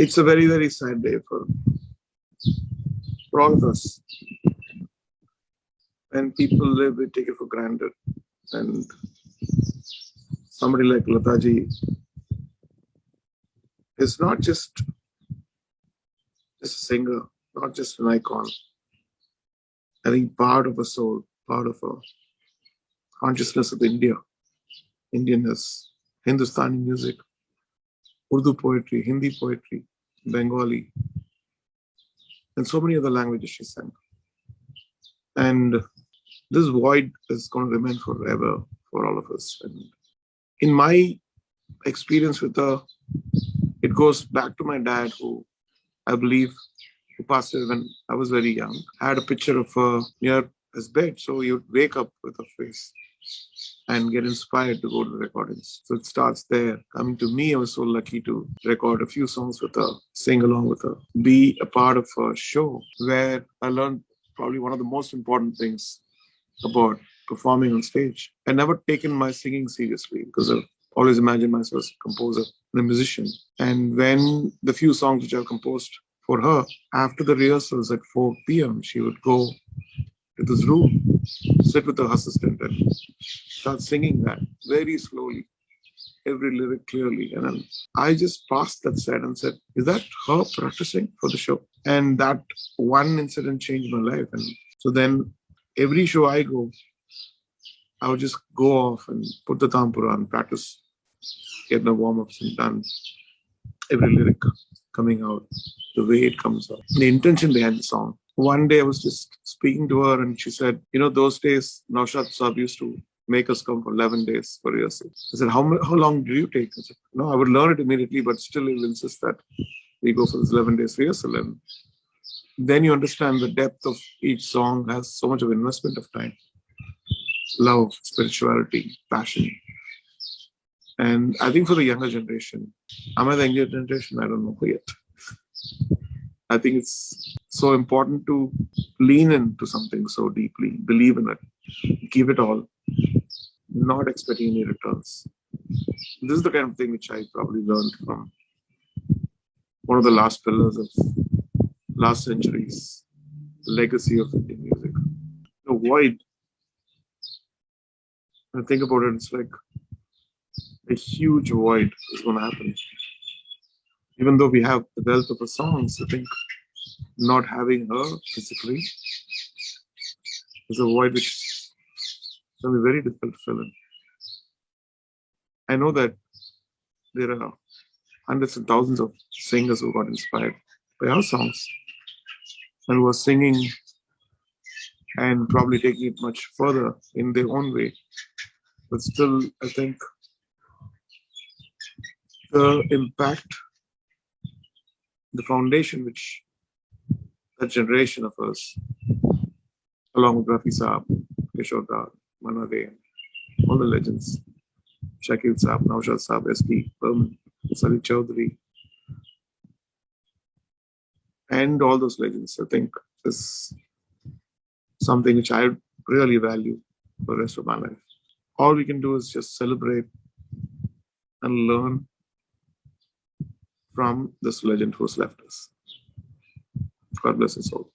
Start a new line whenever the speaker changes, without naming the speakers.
It's a very, very sad day for all of us. When people live, we take it for granted. And somebody like Lataji is not just a singer, not just an icon. I think part of a soul, part of a consciousness of India, Indianness, Hindustani music, Urdu poetry, Hindi poetry, Bengali, and so many other languages she sang. And this void is going to remain forever for all of us. And in my experience with her, it goes back to my dad, who I believe who passed away when I was very young. I had a picture of her near his bed, so you'd wake up with her face and get inspired to go to the recordings. So it starts there. Coming to me, I was so lucky to record a few songs with her, sing along with her, be a part of a show where I learned probably one of the most important things about performing on stage. I never taken my singing seriously because I've always imagined myself as a composer and a musician. And when the few songs which I've composed for her, after the rehearsals at 4 p.m., she would go to this room, sit with her assistant and start singing that very slowly, every lyric clearly. And then I just passed that set and said, is that her practicing for the show? And that one incident changed my life. And so then every show I go, I would just go off and put the tampura and practice, get the warm-ups and done every lyric coming out, the way it comes out, the intention behind the song. One day I was just speaking to her and she said, those days Naushad Saab used to make us come for 11 days for rehearsal. I said, how long do you take? I said, no, I would learn it immediately, but still he will insist that we go for this 11 days rehearsal. And then you understand the depth of each song has so much of investment of time, love, spirituality, passion. And I think for the younger generation, am I the younger generation? I don't know yet. I think it's so important to lean into something so deeply, believe in it, give it all, not expecting any returns. This is the kind of thing which I probably learned from one of the last pillars of last century's legacy of Indian music. The void, when I think about it, it's like a huge void is going to happen. Even though we have the wealth of her songs, I think not having her physically is a void which is going to be very difficult to fill in. I know that there are hundreds and thousands of singers who got inspired by our songs and who are singing and probably taking it much further in their own way. But still, I think the impact, the foundation which that generation of us, along with Rafi Saab, Kishore Da, Manade, all the legends, Shakil Saab, Naushad Saab, S.P. Burman, Sali Chaudhary, and all those legends, I think is something which I really value for the rest of my life. All we can do is just celebrate and learn from this legend who's left us. God bless his soul.